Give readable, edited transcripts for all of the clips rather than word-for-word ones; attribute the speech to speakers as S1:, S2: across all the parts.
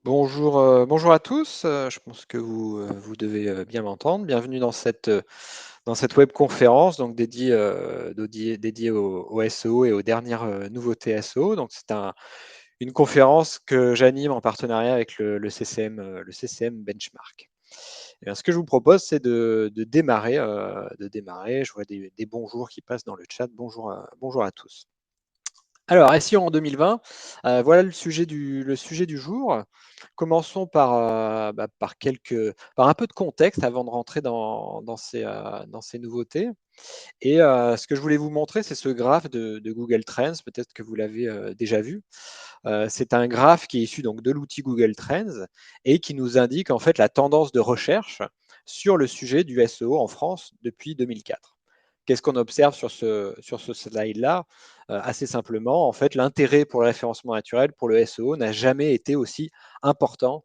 S1: Bonjour à tous. Je pense que vous devez bien m'entendre. Bienvenue dans cette webconférence donc dédiée au SEO et aux dernières nouveautés SEO. Donc une conférence que j'anime en partenariat avec le CCM Benchmark. Et bien, ce que je vous propose, c'est de démarrer. Je vois des bonjours qui passent dans le chat. Bonjour à tous. Alors, SEO en 2020, voilà le sujet du jour. Commençons par un peu de contexte avant de rentrer dans ces nouveautés. Et ce que je voulais vous montrer, c'est ce graphe de Google Trends. Peut-être que vous l'avez déjà vu. C'est un graphe qui est issu donc de l'outil Google Trends et qui nous indique en fait la tendance de recherche sur le sujet du SEO en France depuis 2004. Qu'est-ce qu'on observe sur ce slide-là? Assez simplement, en fait, l'intérêt pour le référencement naturel, pour le SEO, n'a jamais été aussi important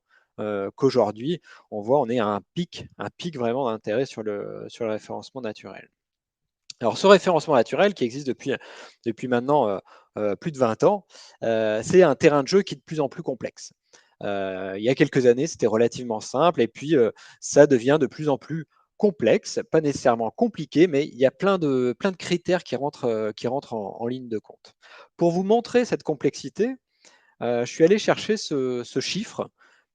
S1: qu'aujourd'hui. On voit, on est à un pic vraiment d'intérêt sur le référencement naturel. Alors, ce référencement naturel qui existe depuis maintenant plus de 20 ans, c'est un terrain de jeu qui est de plus en plus complexe. Il y a quelques années, c'était relativement simple et puis ça devient de plus en plus complexe, pas nécessairement compliqué, mais il y a plein de critères qui rentrent en ligne de compte. Pour vous montrer cette complexité, je suis allé chercher ce chiffre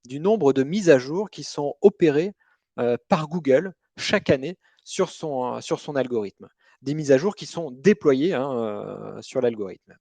S1: du nombre de mises à jour qui sont opérées par Google chaque année sur son algorithme. Des mises à jour qui sont déployées sur l'algorithme.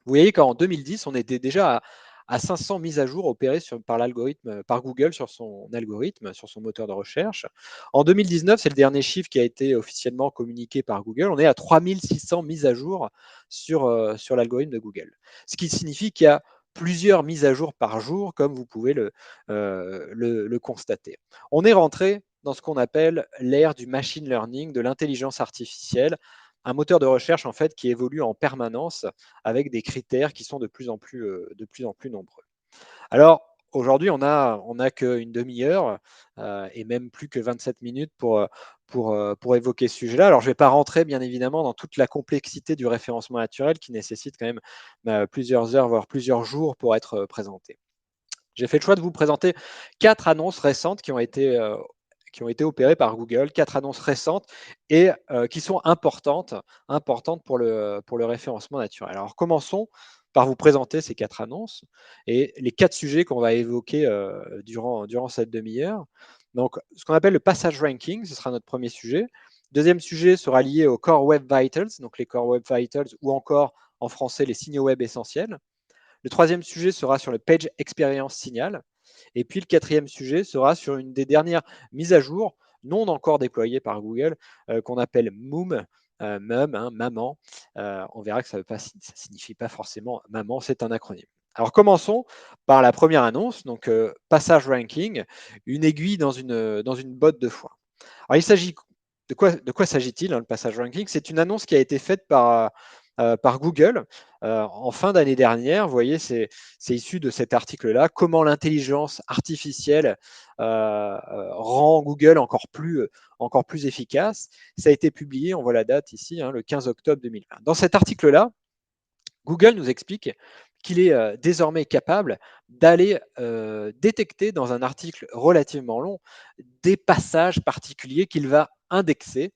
S1: Vous voyez qu'en 2010, on était déjà à 500 mises à jour opérées par l'algorithme, par Google sur son algorithme, sur son moteur de recherche. En 2019, c'est le dernier chiffre qui a été officiellement communiqué par Google. On est à 3600 mises à jour sur l'algorithme de Google. Ce qui signifie qu'il y a plusieurs mises à jour par jour, comme vous pouvez le constater. On est rentré dans ce qu'on appelle l'ère du machine learning, de l'intelligence artificielle, un moteur de recherche en fait qui évolue en permanence avec des critères qui sont de plus en plus nombreux. Alors aujourd'hui, on a qu'une demi-heure et même plus que 27 minutes pour évoquer ce sujet-là. Alors je ne vais pas rentrer bien évidemment dans toute la complexité du référencement naturel qui nécessite quand même plusieurs heures, voire plusieurs jours pour être présenté. J'ai fait le choix de vous présenter 4 annonces récentes qui ont été opérées par Google, 4 annonces récentes et qui sont importantes pour le référencement naturel. Alors commençons par vous présenter ces 4 annonces et les 4 sujets qu'on va évoquer durant cette demi-heure. Donc, ce qu'on appelle le passage ranking, ce sera notre premier sujet. Deuxième sujet sera lié aux Core Web Vitals, donc les Core Web Vitals ou encore en français les signaux web essentiels. Le troisième sujet sera sur le Page Experience Signal. Et puis le quatrième sujet sera sur une des dernières mises à jour, non encore déployées par Google, qu'on appelle MOOM, Mum, maman. On verra que ça ne signifie pas forcément maman, c'est un acronyme. Alors commençons par la première annonce, donc passage ranking, une aiguille dans une botte de foin. Alors il s'agit de quoi s'agit-il, le passage ranking? C'est une annonce qui a été faite par Google en fin d'année dernière. Vous voyez, c'est issu de cet article-là, comment l'intelligence artificielle rend Google encore plus efficace. Ça a été publié, on voit la date ici, le 15 octobre 2020. Dans cet article-là, Google nous explique qu'il est désormais capable d'aller détecter dans un article relativement long des passages particuliers qu'il va indexer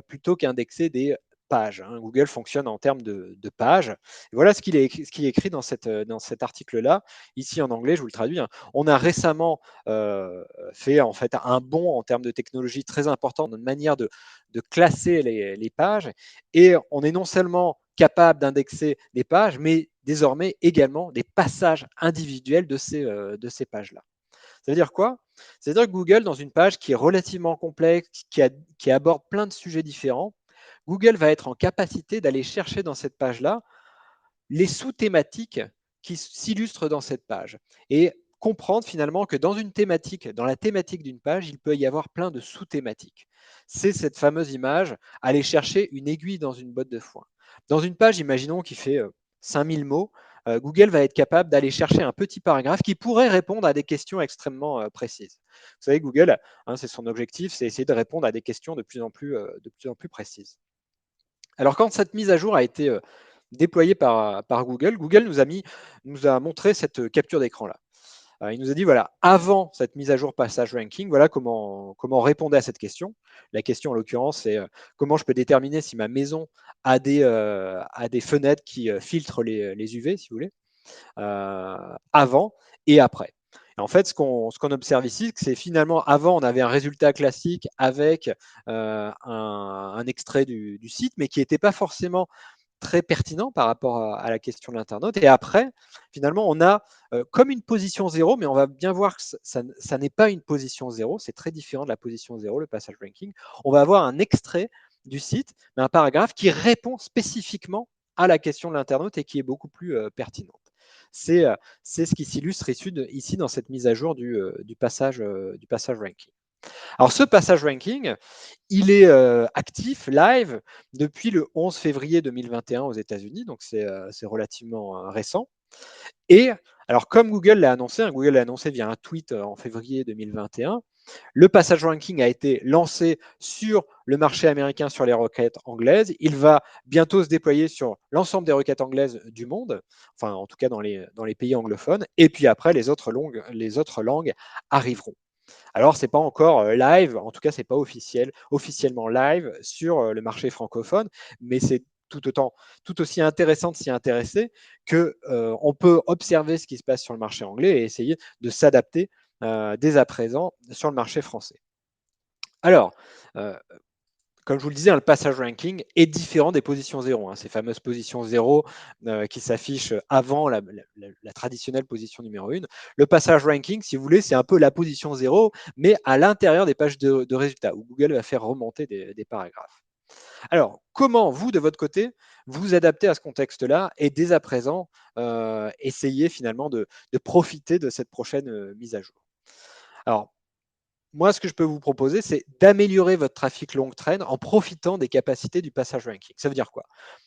S1: plutôt qu'indexer des pages. Google fonctionne en termes de pages. Et voilà ce qu'il est écrit dans cet article-là. Ici en anglais, je vous le traduis. On a récemment fait en fait un bond en termes de technologie très important dans une manière de classer les pages. Et on est non seulement capable d'indexer des pages, mais désormais également des passages individuels de ces pages-là. Ça veut dire quoi? C'est-à-dire que Google, dans une page qui est relativement complexe, qui aborde plein de sujets différents, Google va être en capacité d'aller chercher dans cette page-là les sous-thématiques qui s'illustrent dans cette page et comprendre finalement que dans une thématique, dans la thématique d'une page, il peut y avoir plein de sous-thématiques. C'est cette fameuse image, aller chercher une aiguille dans une botte de foin. Dans une page, imaginons qui fait 5000 mots, Google va être capable d'aller chercher un petit paragraphe qui pourrait répondre à des questions extrêmement précises. Vous savez, Google, c'est son objectif, c'est essayer de répondre à des questions de plus en plus précises. Alors, quand cette mise à jour a été déployée par Google, Google nous a montré cette capture d'écran-là. Il nous a dit, voilà, avant cette mise à jour passage ranking, voilà comment on répondait à cette question. La question, en l'occurrence, c'est comment je peux déterminer si ma maison a des fenêtres qui filtrent les UV, si vous voulez, avant et après. Et en fait, ce qu'on observe ici, c'est finalement, avant, on avait un résultat classique avec un extrait du site, mais qui n'était pas forcément très pertinent par rapport à la question de l'internaute. Et après, finalement, on a comme une position zéro, mais on va bien voir que ça n'est pas une position zéro, c'est très différent de la position zéro, le passage ranking. On va avoir un extrait du site, mais un paragraphe qui répond spécifiquement à la question de l'internaute et qui est beaucoup plus pertinente. C'est ce qui s'illustre ici dans cette mise à jour du passage ranking. Alors ce passage ranking, il est actif, live, depuis le 11 février 2021 aux États-Unis, donc c'est relativement récent. Et alors comme Google l'a annoncé, Google l'a annoncé via un tweet en février 2021, le passage ranking a été lancé sur le marché américain sur les requêtes anglaises. Il va bientôt se déployer sur l'ensemble des requêtes anglaises du monde, enfin en tout cas dans les pays anglophones. Et puis après, les autres langues arriveront. Alors, ce n'est pas encore live, en tout cas, ce n'est pas officiellement live sur le marché francophone, mais c'est tout aussi intéressant de s'y intéresser qu'on peut observer ce qui se passe sur le marché anglais et essayer de s'adapter dès à présent sur le marché français. Alors, comme je vous le disais, le passage ranking est différent des positions zéro. Ces fameuses positions zéro qui s'affichent avant la traditionnelle position numéro 1. Le passage ranking, si vous voulez, c'est un peu la position zéro, mais à l'intérieur des pages de résultats, où Google va faire remonter des paragraphes. Alors, comment vous, de votre côté, vous adaptez à ce contexte-là et dès à présent, essayer finalement de profiter de cette prochaine mise à jour. Alors, moi, ce que je peux vous proposer, c'est d'améliorer votre trafic long train en profitant des capacités du passage ranking. Ça veut dire quoi?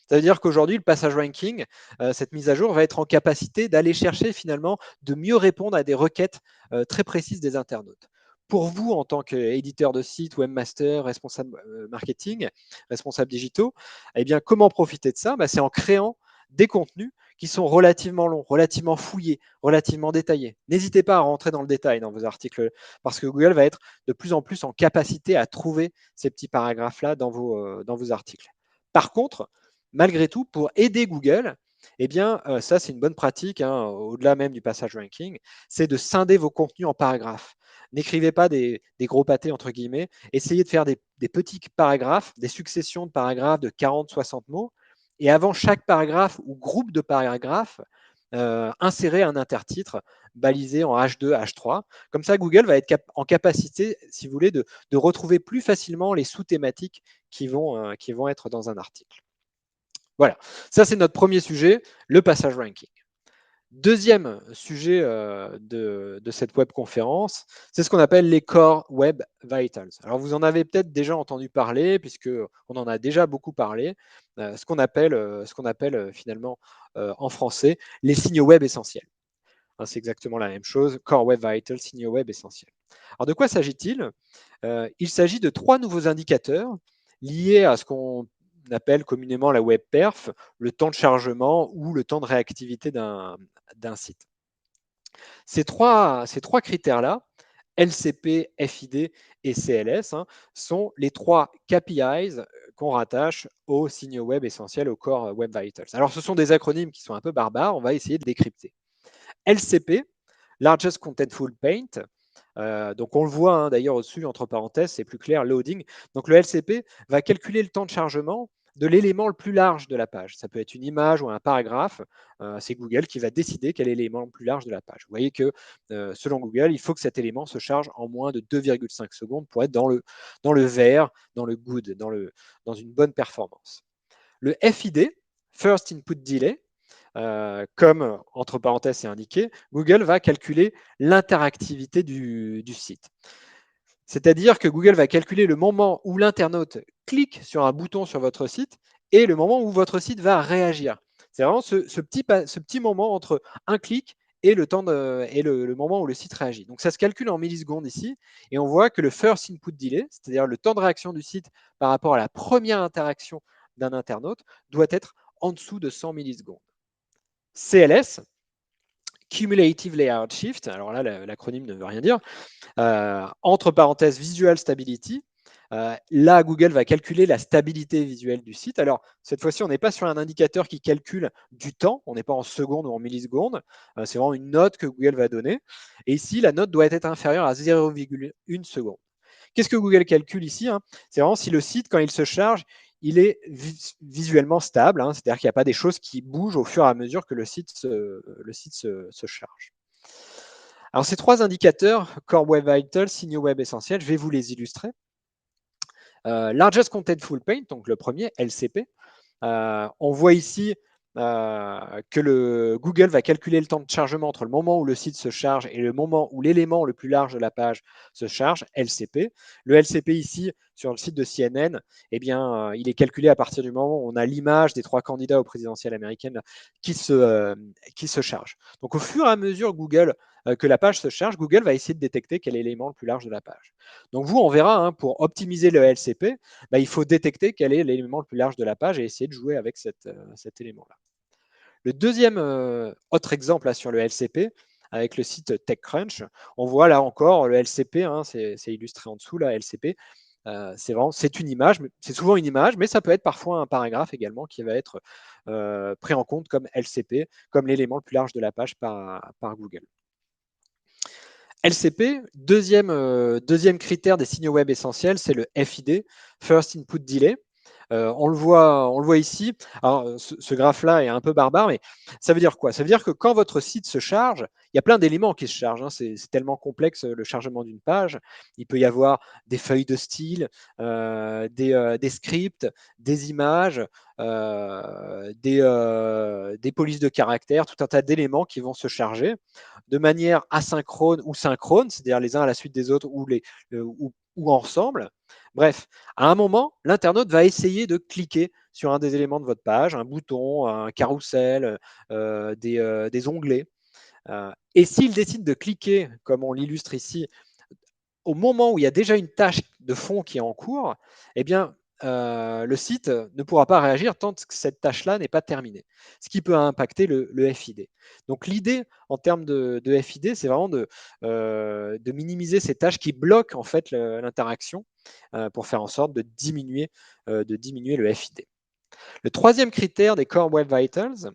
S1: Ça veut dire qu'aujourd'hui, le passage ranking, cette mise à jour, va être en capacité d'aller chercher finalement de mieux répondre à des requêtes très précises des internautes. Pour vous, en tant qu'éditeur de site, webmaster, responsable marketing, responsable digitaux, eh bien, comment profiter de ça? C'est en créant des contenus qui sont relativement longs, relativement fouillés, relativement détaillés. N'hésitez pas à rentrer dans le détail dans vos articles parce que Google va être de plus en plus en capacité à trouver ces petits paragraphes-là dans vos articles. Par contre, malgré tout, pour aider Google, eh bien, ça, c'est une bonne pratique, au-delà même du passage ranking, c'est de scinder vos contenus en paragraphes. N'écrivez pas des gros pâtés, entre guillemets. Essayez de faire des petits paragraphes, des successions de paragraphes de 40-60 mots. Et avant chaque paragraphe ou groupe de paragraphes, insérez un intertitre balisé en H2, H3. Comme ça, Google va être en capacité, si vous voulez, de retrouver plus facilement les sous-thématiques qui vont être dans un article. Voilà, ça c'est notre premier sujet, le passage ranking. Deuxième sujet de cette webconférence, c'est ce qu'on appelle les Core Web Vitals. Alors vous en avez peut-être déjà entendu parler, puisqu'on en a déjà beaucoup parlé, ce qu'on appelle finalement en français les signaux web essentiels. C'est exactement la même chose, Core Web Vitals, signaux web essentiels. Alors de quoi s'agit-il? Il s'agit de 3 nouveaux indicateurs liés à ce qu'on appelle communément la web perf, le temps de chargement ou le temps de réactivité d'un site. Ces trois critères-là, LCP, FID et CLS, sont les 3 KPIs qu'on rattache aux signaux web essentiels, au Core Web Vitals. Alors ce sont des acronymes qui sont un peu barbares, on va essayer de décrypter. LCP, Largest Contentful Paint. Donc on le voit d'ailleurs au-dessus, entre parenthèses, c'est plus clair, loading. Donc le LCP va calculer le temps de chargement de l'élément le plus large de la page. Ça peut être une image ou un paragraphe. C'est Google qui va décider quel est l'élément le plus large de la page. Vous voyez que selon Google, il faut que cet élément se charge en moins de 2,5 secondes pour être dans le vert, dans le good, dans une bonne performance. Le FID, First Input Delay, comme, entre parenthèses, c'est indiqué, Google va calculer l'interactivité du site. C'est-à-dire que Google va calculer le moment où l'internaute clique sur un bouton sur votre site et le moment où votre site va réagir. C'est vraiment ce petit moment entre un clic et le moment où le site réagit. Donc ça se calcule en millisecondes ici, et on voit que le first input delay, c'est-à-dire le temps de réaction du site par rapport à la première interaction d'un internaute, doit être en dessous de 100 millisecondes. CLS, Cumulative Layout Shift, alors là, l'acronyme ne veut rien dire, entre parenthèses Visual Stability. Là, Google va calculer la stabilité visuelle du site. Alors, cette fois-ci, on n'est pas sur un indicateur qui calcule du temps, on n'est pas en secondes ou en millisecondes, c'est vraiment une note que Google va donner. Et ici, la note doit être inférieure à 0,1 seconde. Qu'est-ce que Google calcule ici, hein? C'est vraiment si le site, quand il se charge, il est visuellement stable, hein, c'est-à-dire qu'il n'y a pas des choses qui bougent au fur et à mesure que le site se charge. Alors, ces trois indicateurs, Core Web Vitals, Signaux Web Essentiels, je vais vous les illustrer. Largest Contentful Paint, donc le premier, LCP. On voit ici que Google va calculer le temps de chargement entre le moment où le site se charge et le moment où l'élément le plus large de la page se charge, LCP. Le LCP ici, sur le site de CNN, eh bien, il est calculé à partir du moment où on a l'image des trois candidats aux présidentielles américaines qui se charge. Donc au fur et à mesure que la page se charge, Google va essayer de détecter quel est l'élément le plus large de la page. Donc vous, on verra, hein, pour optimiser le LCP, il faut détecter quel est l'élément le plus large de la page et essayer de jouer avec cet élément-là. Le deuxième autre exemple là, sur le LCP, avec le site TechCrunch, on voit là encore le LCP, hein, c'est illustré en dessous, là, LCP. C'est une image, c'est souvent une image, mais ça peut être parfois un paragraphe également qui va être pris en compte comme LCP, comme l'élément le plus large de la page par Google. LCP, deuxième critère des signaux web essentiels, c'est le FID, First Input Delay. On le voit ici. Alors, ce graphe-là est un peu barbare, mais ça veut dire quoi? Ça veut dire que quand votre site se charge, il y a plein d'éléments qui se chargent, hein. C'est tellement complexe le chargement d'une page. Il peut y avoir des feuilles de style, des scripts, des images, des polices de caractères, tout un tas d'éléments qui vont se charger de manière asynchrone ou synchrone, c'est-à-dire les uns à la suite des autres ou ensemble. Bref, à un moment, l'internaute va essayer de cliquer sur un des éléments de votre page, un bouton, un carrousel, des onglets. Et s'il décide de cliquer, comme on l'illustre ici, au moment où il y a déjà une tâche de fond qui est en cours, eh bien, le site ne pourra pas réagir tant que cette tâche-là n'est pas terminée, ce qui peut impacter le FID. Donc l'idée en termes de FID, c'est vraiment de minimiser ces tâches qui bloquent en fait l'interaction pour faire en sorte de diminuer le FID. Le troisième critère des Core Web Vitals,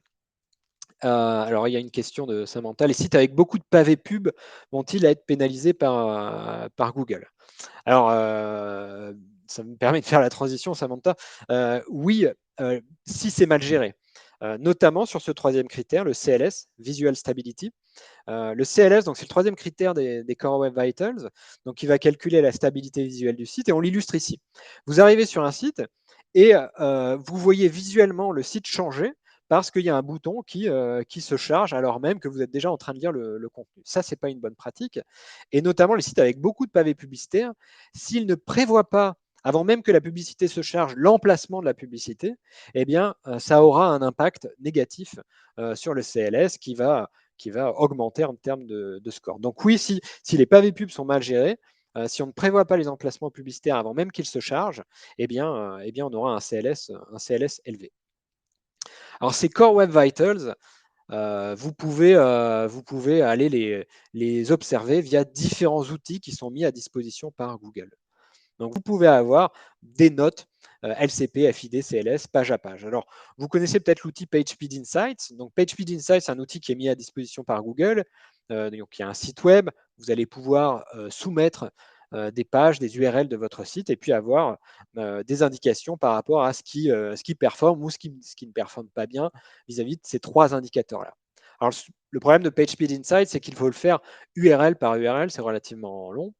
S1: alors, il y a une question de Samantha. Les sites avec beaucoup de pavés pub vont-ils être pénalisés par Google? Alors, ça me permet de faire la transition, Samantha. Oui, si c'est mal géré. Notamment sur ce troisième critère, le CLS, Visual Stability. Le CLS, donc c'est le troisième critère des Core Web Vitals, donc il va calculer la stabilité visuelle du site, et on l'illustre ici. Vous arrivez sur un site et vous voyez visuellement le site changer parce qu'il y a un bouton qui se charge alors même que vous êtes déjà en train de lire le contenu. Ça, c'est pas une bonne pratique. Et notamment les sites avec beaucoup de pavés publicitaires, s'ils ne prévoient pas, avant même que la publicité se charge, l'emplacement de la publicité, eh bien, ça aura un impact négatif sur le CLS qui va augmenter en termes de score. Donc oui, si les pavés pubs sont mal gérés, si on ne prévoit pas les emplacements publicitaires avant même qu'ils se chargent, eh bien, on aura un CLS élevé. Alors ces Core Web Vitals, vous pouvez aller les observer via différents outils qui sont mis à disposition par Google. Donc, vous pouvez avoir des notes LCP, FID, CLS, page à page. Alors, vous connaissez peut-être l'outil PageSpeed Insights. Donc, PageSpeed Insights, c'est un outil qui est mis à disposition par Google. Donc, il y a un site web. Vous allez pouvoir soumettre des pages, des URL de votre site et puis avoir des indications par rapport à ce qui performe ou ce qui ne performe pas bien vis-à-vis de ces trois indicateurs-là. Alors, le problème de PageSpeed Insights, c'est qu'il faut le faire URL par URL. C'est relativement long.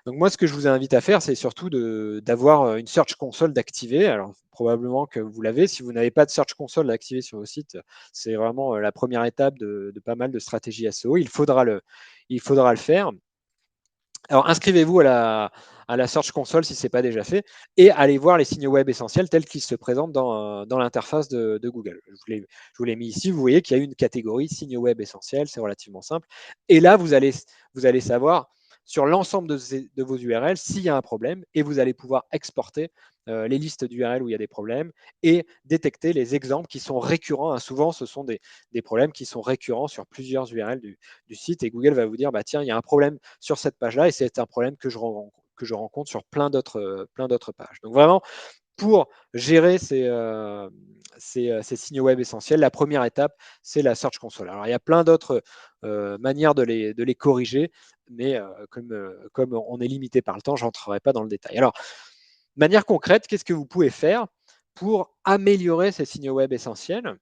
S1: Donc moi, ce que je vous invite à faire, c'est surtout d'avoir une Search Console d'activer. Alors probablement que vous l'avez. Si vous n'avez pas de Search Console d'activer sur vos sites, c'est vraiment la première étape de pas mal de stratégies SEO. Il faudra le faire. Alors inscrivez-vous à la Search Console si ce n'est pas déjà fait et allez voir les signaux web essentiels tels qu'ils se présentent dans l'interface de Google. Je vous l'ai mis ici. Vous voyez qu'il y a une catégorie signaux web essentiels. C'est relativement simple. Et là, vous allez savoir sur l'ensemble de vos URL s'il y a un problème et vous allez pouvoir exporter les listes d'URL où il y a des problèmes et détecter les exemples qui sont récurrents. Hein. Souvent, ce sont des problèmes qui sont récurrents sur plusieurs URL du site et Google va vous dire, bah, tiens, il y a un problème sur cette page-là et c'est un problème que je rencontre sur plein d'autres pages. Donc vraiment, pour gérer ces signaux web essentiels, la première étape, c'est la Search Console. Alors, il y a plein d'autres manières de les corriger, mais comme on est limité par le temps, je n'entrerai pas dans le détail. Alors, de manière concrète, qu'est-ce que vous pouvez faire pour améliorer ces signaux web essentiels? Alors,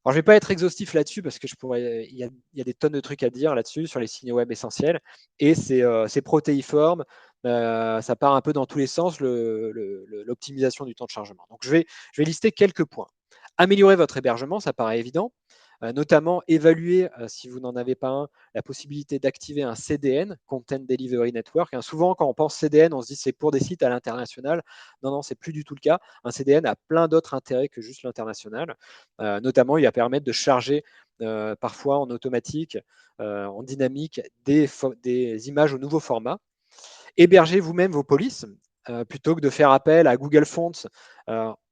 S1: je ne vais pas être exhaustif là-dessus parce que il y a des tonnes de trucs à dire là-dessus sur les signaux web essentiels et c'est protéiforme. Ça part un peu dans tous les sens, l'optimisation du temps de chargement. Donc, je vais lister quelques points. Améliorer votre hébergement, ça paraît évident. Notamment, évaluer, si vous n'en avez pas un, la possibilité d'activer un CDN, Content Delivery Network. Hein. Souvent, quand on pense CDN, on se dit c'est pour des sites à l'international. Non, non, c'est plus du tout le cas. Un CDN a plein d'autres intérêts que juste l'international. Notamment, il va permettre de charger parfois en automatique, en dynamique, des images au nouveau format. Hébergez vous-même vos polices plutôt que de faire appel à Google Fonts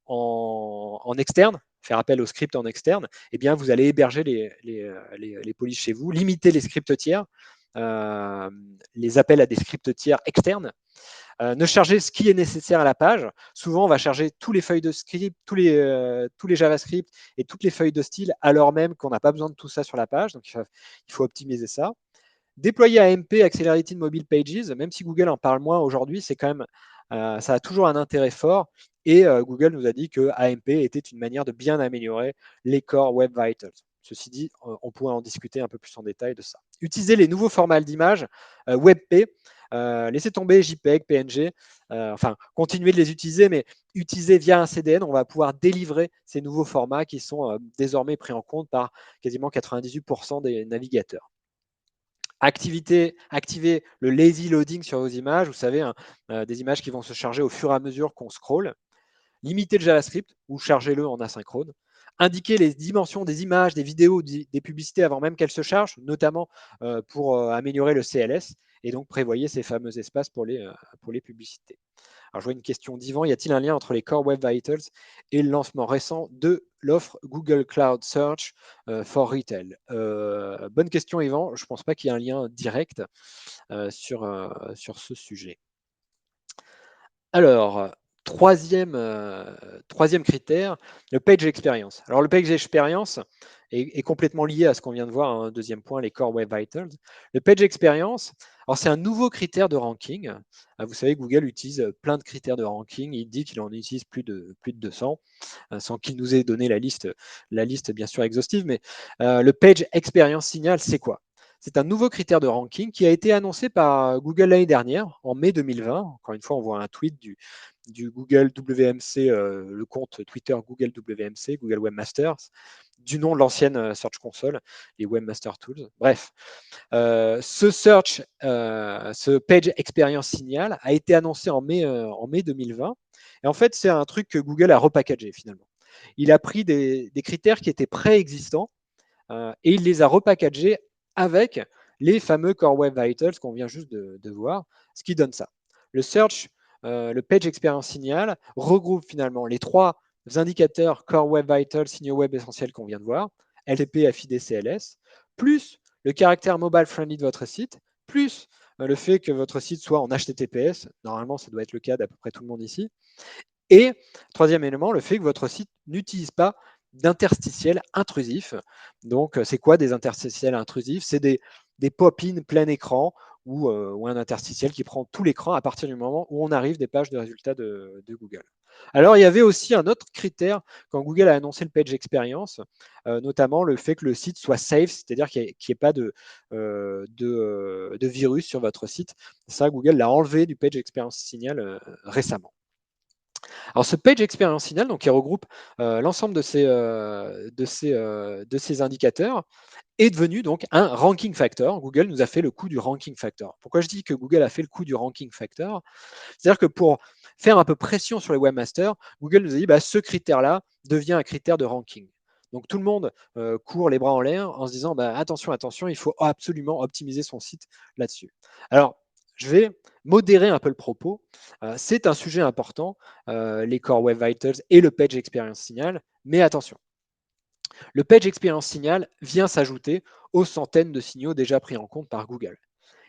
S1: en externe, faire appel aux scripts en externe. Eh bien, vous allez héberger les polices chez vous, limiter les scripts tiers, les appels à des scripts tiers externes. Ne charger ce qui est nécessaire à la page. Souvent, on va charger tous les feuilles de script, tous les JavaScript et toutes les feuilles de style, alors même qu'on n'a pas besoin de tout ça sur la page. Donc, il faut optimiser ça. Déployer AMP, Accelerated Mobile Pages, même si Google en parle moins aujourd'hui, c'est quand même, ça a toujours un intérêt fort. Et Google nous a dit que AMP était une manière de bien améliorer les Core Web Vitals. Ceci dit, on pourrait en discuter un peu plus en détail de ça. Utiliser les nouveaux formats d'images WebP. Laissez tomber JPEG, PNG, enfin, continuez de les utiliser, mais utiliser via un CDN, on va pouvoir délivrer ces nouveaux formats qui sont désormais pris en compte par quasiment 98% des navigateurs. Activer le lazy loading sur vos images, vous savez, hein, des images qui vont se charger au fur et à mesure qu'on scrolle. Limitez le JavaScript ou chargez-le en asynchrone. Indiquez les dimensions des images, des vidéos, des publicités avant même qu'elles se chargent, notamment pour améliorer le CLS. Et donc, prévoyez ces fameux espaces pour les publicités. Alors, je vois une question d'Yvan. Y a-t-il un lien entre les Core Web Vitals et le lancement récent de l'offre Google Cloud Search for Retail? Bonne question, Yvan. Je ne pense pas qu'il y ait un lien direct sur ce sujet. Alors, troisième critère, le page experience. Alors, le page experience est complètement lié à ce qu'on vient de voir, un deuxième point, les Core Web Vitals. Le page experience, alors c'est un nouveau critère de ranking. Vous savez, Google utilise plein de critères de ranking. Il dit qu'il en utilise plus de 200, sans qu'il nous ait donné la liste bien sûr exhaustive. Mais le page experience signal, c'est quoi? C'est un nouveau critère de ranking qui a été annoncé par Google l'année dernière, en mai 2020. Encore une fois, on voit un tweet du Google WMC, le compte Twitter Google WMC, Google Webmasters, du nom de l'ancienne Search Console, les Webmaster Tools. Bref, ce Page Experience Signal a été annoncé en mai 2020. Et en fait, c'est un truc que Google a repackagé finalement. Il a pris des critères qui étaient préexistants et il les a repackagés avec les fameux Core Web Vitals qu'on vient juste de voir, ce qui donne ça. Le Search, le Page Experience Signal regroupe finalement les trois indicateurs Core Web Vitals, signaux web essentiels qu'on vient de voir, LTP, FID, CLS, plus le caractère mobile friendly de votre site, plus le fait que votre site soit en HTTPS, normalement ça doit être le cas d'à peu près tout le monde ici, et troisième élément, le fait que votre site n'utilise pas d'interstitiels intrusifs. Donc, c'est quoi des interstitiels intrusifs? C'est des pop-in plein écran ou un interstitiel qui prend tout l'écran à partir du moment où on arrive des pages de résultats de Google. Alors, il y avait aussi un autre critère quand Google a annoncé le Page Experience, notamment le fait que le site soit safe, c'est-à-dire qu'il n'y ait pas de virus sur votre site. Ça, Google l'a enlevé du Page Experience Signal récemment. Alors, ce Page Experience Signal, donc, qui regroupe l'ensemble de ces indicateurs, est devenu donc un ranking factor. Google nous a fait le coup du ranking factor. Pourquoi je dis que Google a fait le coup du ranking factor? C'est-à-dire que pour faire un peu pression sur les webmasters, Google nous a dit bah, ce critère-là devient un critère de ranking. Donc tout le monde court les bras en l'air en se disant bah, attention, attention, il faut absolument optimiser son site là-dessus. Alors, je vais modérer un peu le propos. C'est un sujet important, les Core Web Vitals et le Page Experience Signal, mais attention, le Page Experience Signal vient s'ajouter aux centaines de signaux déjà pris en compte par Google.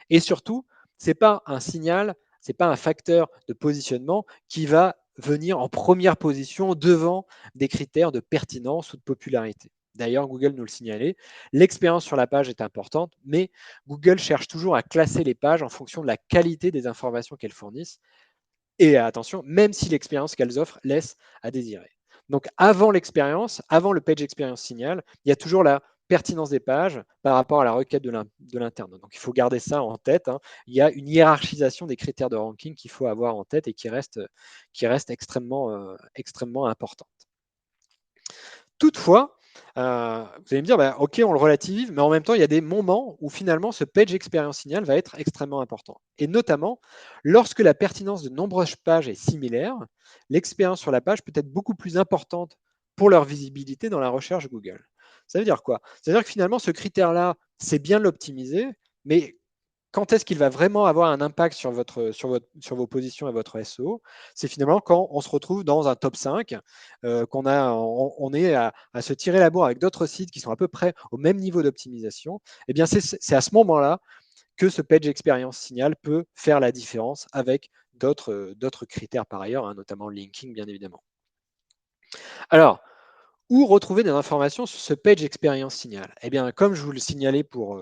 S1: Et surtout, ce n'est pas un signal, ce n'est pas un facteur de positionnement qui va venir en première position devant des critères de pertinence ou de popularité. D'ailleurs, Google nous le signalait, l'expérience sur la page est importante, mais Google cherche toujours à classer les pages en fonction de la qualité des informations qu'elles fournissent. Et attention, même si l'expérience qu'elles offrent laisse à désirer. Donc avant l'expérience, avant le page experience signal, il y a toujours la pertinence des pages par rapport à la requête de l'internaute. Donc il faut garder ça en tête, hein. Il y a une hiérarchisation des critères de ranking qu'il faut avoir en tête et qui reste extrêmement importante. Toutefois, vous allez me dire, bah, OK, on le relativise, mais en même temps, il y a des moments où finalement ce page experience signal va être extrêmement important. Et notamment, lorsque la pertinence de nombreuses pages est similaire, l'expérience sur la page peut être beaucoup plus importante pour leur visibilité dans la recherche Google. Ça veut dire quoi? Ça veut dire que finalement, ce critère-là, c'est bien de l'optimiser, mais quand est-ce qu'il va vraiment avoir un impact sur vos positions et votre SEO? C'est finalement quand on se retrouve dans un top 5, on est à se tirer la bourre avec d'autres sites qui sont à peu près au même niveau d'optimisation. Eh bien, c'est à ce moment-là que ce page experience signal peut faire la différence avec d'autres critères par ailleurs, hein, notamment le linking, bien évidemment. Alors, où retrouver des informations sur ce page experience signal? Eh bien, comme je vous le signalais pour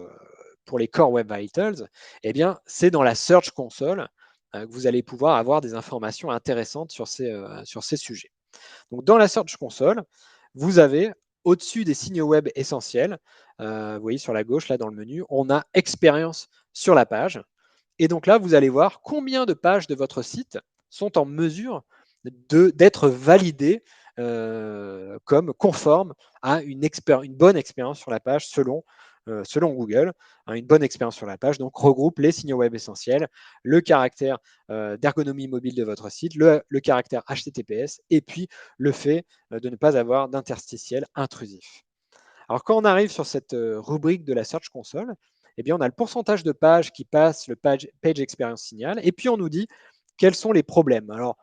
S1: les Core Web Vitals, eh bien, c'est dans la Search Console que vous allez pouvoir avoir des informations intéressantes sur ces sujets. Donc, dans la Search Console, vous avez au-dessus des signaux web essentiels, vous voyez sur la gauche, là dans le menu, on a Expérience sur la page. Et donc là, vous allez voir combien de pages de votre site sont en mesure d'être validées comme conformes à une bonne expérience sur la page selon Google. Hein, une bonne expérience sur la page donc regroupe les signaux web essentiels, le caractère d'ergonomie mobile de votre site, le caractère HTTPS et puis le fait de ne pas avoir d'interstitiel intrusif. Alors, quand on arrive sur cette rubrique de la Search Console, eh bien, on a le pourcentage de pages qui passent le page Experience Signal, et puis on nous dit quels sont les problèmes. Alors,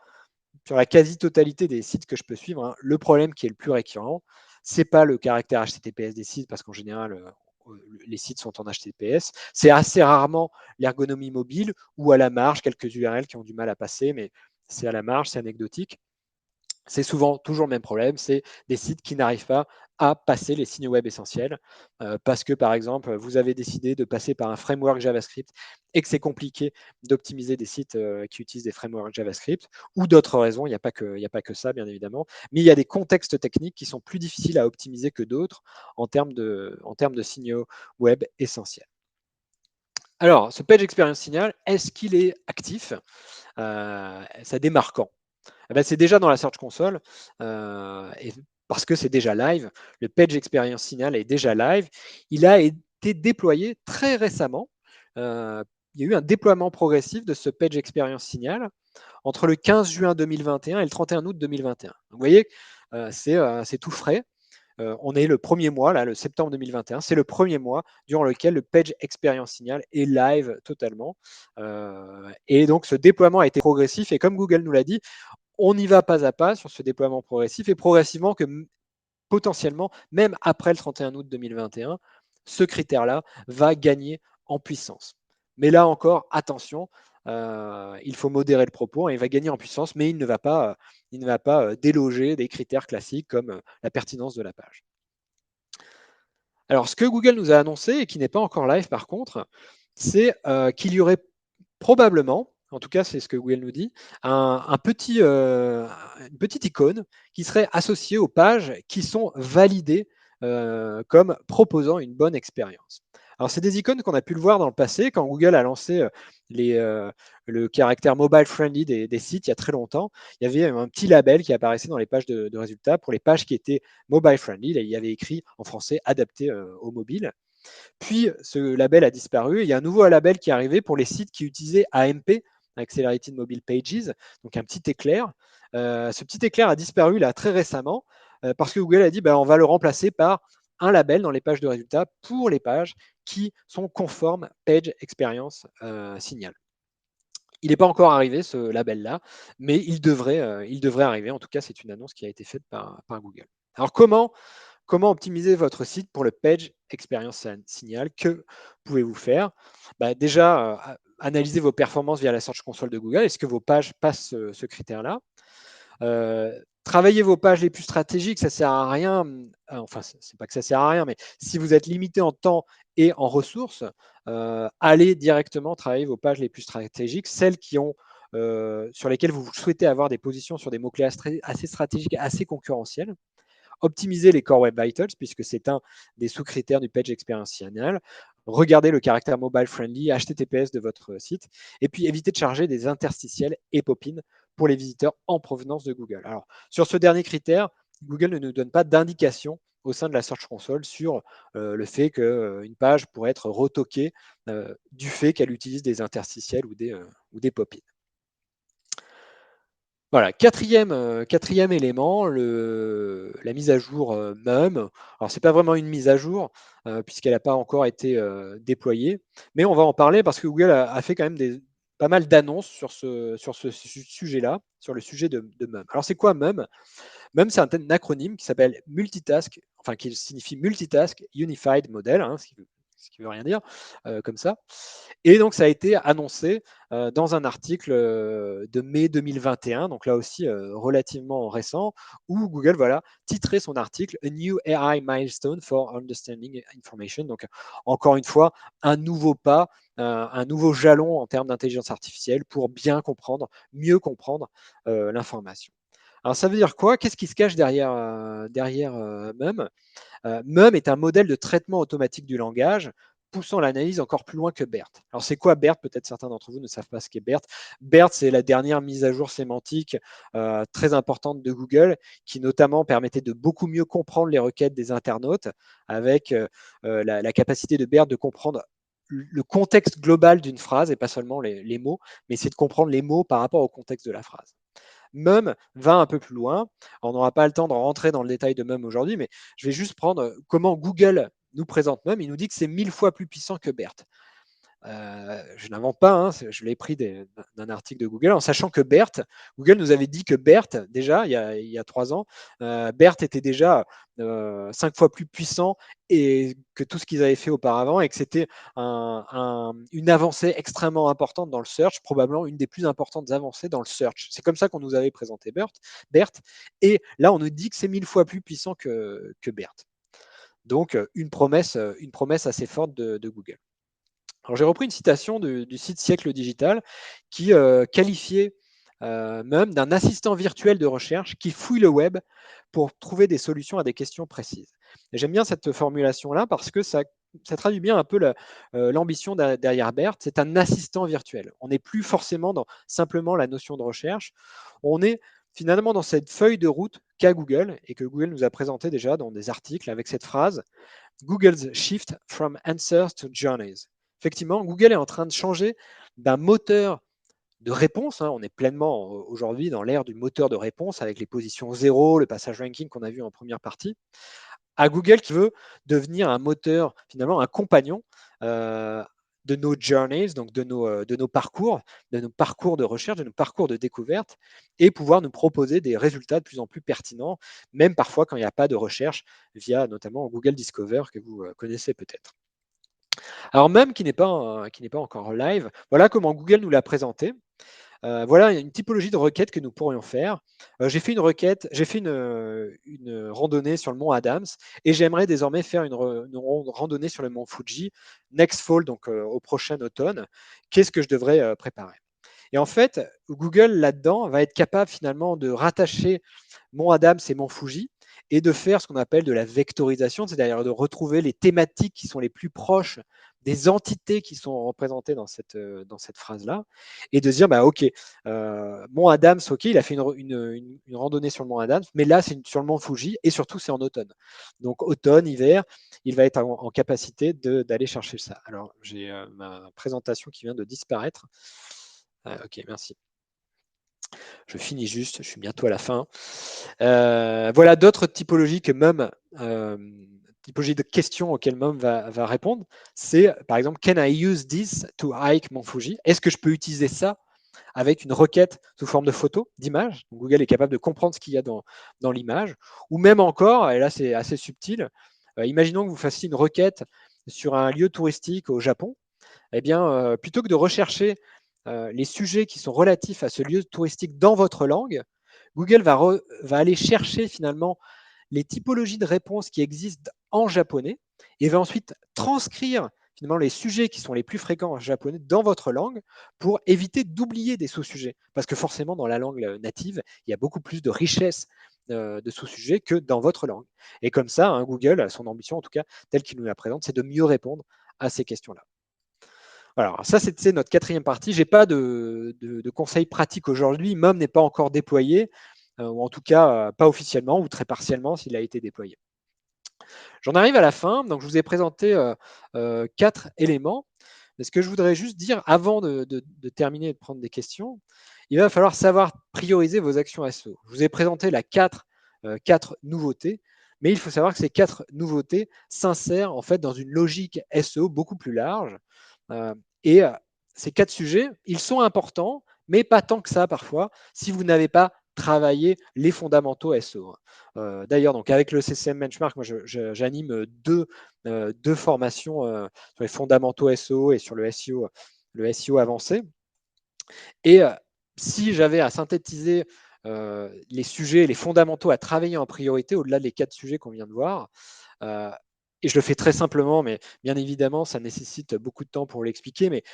S1: sur la quasi-totalité des sites que je peux suivre, hein, le problème qui est le plus récurrent, c'est pas le caractère HTTPS des sites, parce qu'en général, les sites sont en HTTPS. C'est assez rarement l'ergonomie mobile ou à la marge, quelques URL qui ont du mal à passer, mais c'est à la marge, c'est anecdotique. C'est souvent toujours le même problème, c'est des sites qui n'arrivent pas à passer les signaux web essentiels parce que, par exemple, vous avez décidé de passer par un framework JavaScript et que c'est compliqué d'optimiser des sites qui utilisent des frameworks JavaScript ou d'autres raisons. Il n'y a pas que ça, bien évidemment. Mais il y a des contextes techniques qui sont plus difficiles à optimiser que d'autres en termes de signaux web essentiels. Alors, ce Page Experience Signal, est-ce qu'il est actif? Ça démarre quand? Eh ben, c'est déjà dans la Search Console, et parce que c'est déjà live. Le Page Experience Signal est déjà live. Il a été déployé très récemment. Il y a eu un déploiement progressif de ce Page Experience Signal entre le 15 juin 2021 et le 31 août 2021. Vous voyez, c'est tout frais. On est le premier mois, là, le septembre 2021, c'est le premier mois durant lequel le Page Experience Signal est live totalement. Et donc, ce déploiement a été progressif. Et comme Google nous l'a dit, on y va pas à pas sur ce déploiement progressif et progressivement que potentiellement, même après le 31 août 2021, ce critère-là va gagner en puissance. Mais là encore, attention, il faut modérer le propos, hein, il va gagner en puissance, mais il ne va pas déloger des critères classiques comme la pertinence de la page. Alors, ce que Google nous a annoncé et qui n'est pas encore live par contre, c'est qu'il y aurait probablement, en tout cas c'est ce que Google nous dit, une petite icône qui serait associée aux pages qui sont validées comme proposant une bonne expérience. Alors, c'est des icônes qu'on a pu le voir dans le passé quand Google a lancé le caractère mobile friendly des sites il y a très longtemps. Il y avait un petit label qui apparaissait dans les pages de résultats pour les pages qui étaient mobile friendly. Là, il y avait écrit en français adapté au mobile. Puis ce label a disparu. Il y a un nouveau label qui est arrivé pour les sites qui utilisaient AMP, Accelerated Mobile Pages, donc un petit éclair. Ce petit éclair a disparu là très récemment parce que Google a dit on va le remplacer par un label dans les pages de résultats pour les pages qui sont conformes Page Experience Signal. Il n'est pas encore arrivé, ce label-là, mais il devrait arriver. En tout cas, c'est une annonce qui a été faite par Google. Alors, comment optimiser votre site pour le Page Experience Signal? Que pouvez-vous faire? Bah, déjà, analyser vos performances via la Search Console de Google. Est-ce que vos pages passent ce critère-là? Travailler vos pages les plus stratégiques, ça sert à rien. Enfin, c'est pas que ça sert à rien, mais si vous êtes limité en temps et en ressources, allez directement travailler vos pages les plus stratégiques, celles qui ont sur lesquelles vous souhaitez avoir des positions sur des mots-clés assez stratégiques, assez concurrentiels. Optimiser les Core Web Vitals, puisque c'est un des sous-critères du Page Experiential. Regardez le caractère mobile friendly, HTTPS de votre site, et puis évitez de charger des interstitiels et pop-in pour les visiteurs en provenance de Google. Alors, sur ce dernier critère, Google ne nous donne pas d'indication au sein de la Search Console sur le fait qu'une page pourrait être retoquée du fait qu'elle utilise des interstitiels ou des pop-in. Voilà, quatrième élément, la mise à jour MUM. Alors, ce n'est pas vraiment une mise à jour, puisqu'elle n'a pas encore été déployée, mais on va en parler parce que Google a fait quand même pas mal d'annonces sur ce sujet-là, sur le sujet de MUM. Alors, c'est quoi MUM? MUM, c'est un acronyme qui s'appelle Multitask, enfin qui signifie Multitask Unified Model, hein, ce qui veut rien dire, comme ça. Et donc, ça a été annoncé dans un article de mai 2021, donc là aussi relativement récent, où Google titrait son article A New AI Milestone for Understanding Information. Donc, encore une fois, un nouveau pas, un nouveau jalon en termes d'intelligence artificielle pour bien comprendre, mieux comprendre l'information. Alors, ça veut dire quoi? Qu'est-ce qui se cache derrière MUM? MUM est un modèle de traitement automatique du langage, poussant l'analyse encore plus loin que BERT. Alors, c'est quoi BERT? Peut-être certains d'entre vous ne savent pas ce qu'est BERT. BERT, c'est la dernière mise à jour sémantique très importante de Google, qui notamment permettait de beaucoup mieux comprendre les requêtes des internautes, avec la capacité de BERT de comprendre le contexte global d'une phrase et pas seulement les mots, mais c'est de comprendre les mots par rapport au contexte de la phrase. MUM va un peu plus loin. On n'aura pas le temps de rentrer dans le détail de MUM aujourd'hui, mais je vais juste prendre comment Google nous présente MUM. Il nous dit que c'est 1000 fois plus puissant que BERT. Je n'invente pas, hein, je l'ai pris d'un article de Google, en sachant que BERT, Google nous avait dit que BERT, déjà, il y a 3 ans, BERT était déjà 5 fois plus puissant et que tout ce qu'ils avaient fait auparavant, et que c'était une avancée extrêmement importante dans le search, probablement une des plus importantes avancées dans le search. C'est comme ça qu'on nous avait présenté BERT, et là, on nous dit que c'est 1000 fois plus puissant que BERT. Donc, une promesse assez forte de Google. Alors, j'ai repris une citation du site Siècle Digital qui qualifiait MUM d'un assistant virtuel de recherche qui fouille le web pour trouver des solutions à des questions précises. Et j'aime bien cette formulation-là parce que ça traduit bien un peu l'ambition derrière BERT. C'est un assistant virtuel. On n'est plus forcément dans simplement la notion de recherche. On est finalement dans cette feuille de route qu'a Google et que Google nous a présenté déjà dans des articles avec cette phrase Google's shift from answers to journeys. Effectivement, Google est en train de changer d'un moteur de réponse. On est pleinement aujourd'hui dans l'ère du moteur de réponse avec les positions 0, le passage ranking qu'on a vu en première partie, à Google qui veut devenir un moteur, finalement un compagnon de nos journeys, donc de nos parcours de recherche, de nos parcours de découverte, et pouvoir nous proposer des résultats de plus en plus pertinents, même parfois quand il n'y a pas de recherche, via notamment Google Discover que vous connaissez peut-être. Alors même qui n'est pas encore live, voilà comment Google nous l'a présenté. Voilà une typologie de requête que nous pourrions faire. J'ai fait une randonnée sur le mont Adams et j'aimerais désormais faire une randonnée sur le mont Fuji next fall, donc au prochain automne. Qu'est-ce que je devrais préparer? Et en fait, Google là-dedans va être capable finalement de rattacher Mont Adams et Mont Fuji et de faire ce qu'on appelle de la vectorisation, c'est-à-dire de retrouver les thématiques qui sont les plus proches des entités qui sont représentées dans cette phrase-là, et de se dire, bah, OK, Mont Adams, OK, il a fait une randonnée sur le Mont Adams, mais là, c'est sur le Mont Fuji, et surtout, c'est en automne. Donc, automne, hiver, il va être en capacité d'aller chercher ça. Alors, j'ai ma présentation qui vient de disparaître. OK, merci. Je finis juste, je suis bientôt à la fin. Voilà d'autres typologies que MUM, typologie de questions auxquelles MUM va répondre. C'est par exemple, can I use this to hike Mont Fuji? Est-ce que je peux utiliser ça avec une requête sous forme de photo, d'image. Google est capable de comprendre ce qu'il y a dans l'image. Ou même encore, et là c'est assez subtil, imaginons que vous fassiez une requête sur un lieu touristique au Japon. Eh bien, plutôt que de rechercher les sujets qui sont relatifs à ce lieu touristique dans votre langue, Google va aller chercher finalement les typologies de réponses qui existent en japonais et va ensuite transcrire finalement les sujets qui sont les plus fréquents en japonais dans votre langue pour éviter d'oublier des sous-sujets. Parce que forcément, dans la langue native, il y a beaucoup plus de richesse de sous-sujets que dans votre langue. Et comme ça, hein, Google, son ambition en tout cas, telle qu'il nous la présente, c'est de mieux répondre à ces questions-là. Alors, ça, c'était notre quatrième partie. Je n'ai pas de conseils pratiques aujourd'hui. MUM n'est pas encore déployé, ou en tout cas pas officiellement, ou très partiellement s'il a été déployé. J'en arrive à la fin. Donc, je vous ai présenté 4 éléments. Mais ce que je voudrais juste dire avant de terminer et de prendre des questions, il va falloir savoir prioriser vos actions SEO. Je vous ai présenté la 4 nouveautés, mais il faut savoir que ces 4 nouveautés s'insèrent en fait dans une logique SEO beaucoup plus large. Et ces 4 sujets, ils sont importants, mais pas tant que ça parfois, si vous n'avez pas travaillé les fondamentaux SEO. D'ailleurs, donc avec le CCM Benchmark, moi j'anime deux formations sur les fondamentaux SEO et sur le SEO avancé. Et si j'avais à synthétiser les sujets, les fondamentaux à travailler en priorité, au-delà des 4 sujets qu'on vient de voir, et je le fais très simplement, mais bien évidemment, ça nécessite beaucoup de temps pour l'expliquer, mais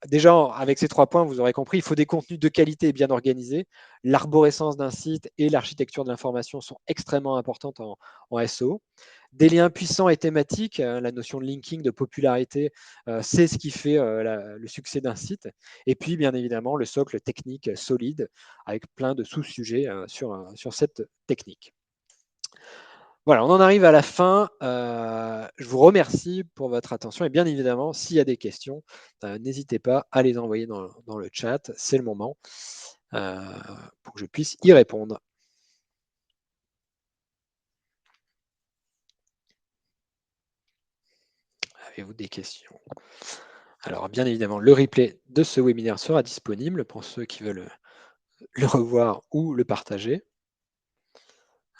S1: déjà, avec ces 3 points, vous aurez compris, il faut des contenus de qualité et bien organisés. L'arborescence d'un site et l'architecture de l'information sont extrêmement importantes en SEO. Des liens puissants et thématiques, la notion de linking, de popularité, c'est ce qui fait le succès d'un site. Et puis, bien évidemment, le socle technique solide avec plein de sous-sujets sur cette technique. Voilà, on en arrive à la fin. Je vous remercie pour votre attention et bien évidemment, s'il y a des questions, n'hésitez pas à les envoyer dans le chat. C'est le moment euh, pour que je puisse y répondre. Avez-vous des questions? Alors, bien évidemment, le replay de ce webinaire sera disponible pour ceux qui veulent le revoir ou le partager.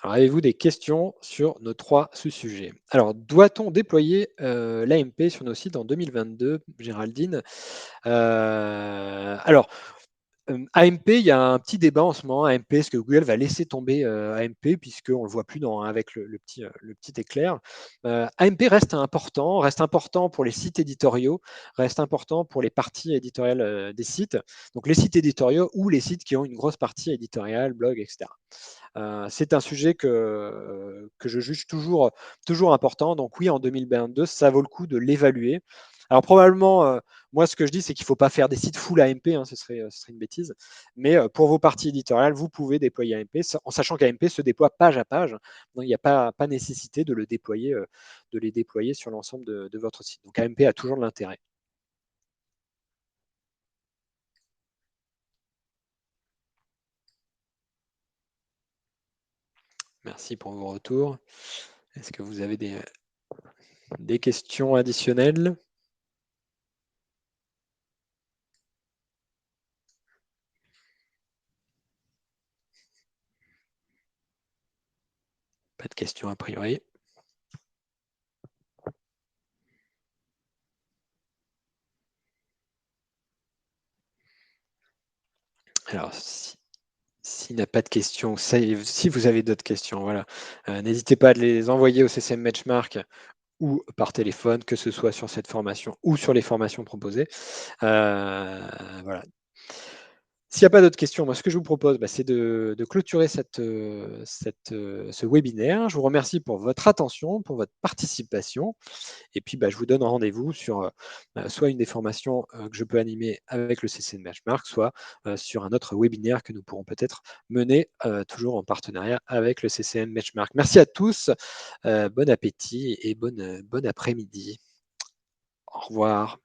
S1: Alors, avez-vous des questions sur nos 3 sous-sujets? Alors, doit-on déployer l'AMP sur nos sites en 2022, Géraldine? Alors, AMP, il y a un petit débat en ce moment. AMP, est-ce que Google va laisser tomber AMP puisqu'on ne le voit plus avec le petit éclair. AMP reste important pour les sites éditoriaux, reste important pour les parties éditoriales des sites. Donc les sites éditoriaux ou les sites qui ont une grosse partie éditoriale, blog, etc. C'est un sujet que je juge toujours important. Donc oui, en 2022, ça vaut le coup de l'évaluer. Alors probablement, moi ce que je dis, c'est qu'il ne faut pas faire des sites full AMP, hein, ce serait une bêtise. Mais pour vos parties éditoriales, vous pouvez déployer AMP, en sachant qu'AMP se déploie page à page. Donc il n'y a pas nécessité de les déployer sur l'ensemble de votre site. Donc AMP a toujours de l'intérêt. Merci pour vos retours. Est-ce que vous avez des questions additionnelles? Pas de questions a priori. Alors, s'il n'y a pas de questions, si vous avez d'autres questions, voilà, n'hésitez pas à les envoyer au CCM Benchmark ou par téléphone, que ce soit sur cette formation ou sur les formations proposées. Voilà. S'il n'y a pas d'autres questions, moi, ce que je vous propose, c'est de clôturer ce webinaire. Je vous remercie pour votre attention, pour votre participation. Et puis, je vous donne rendez-vous sur soit une des formations que je peux animer avec le CCM Benchmark, soit sur un autre webinaire que nous pourrons peut-être mener toujours en partenariat avec le CCM Benchmark. Merci à tous, bon appétit et bon après-midi. Au revoir.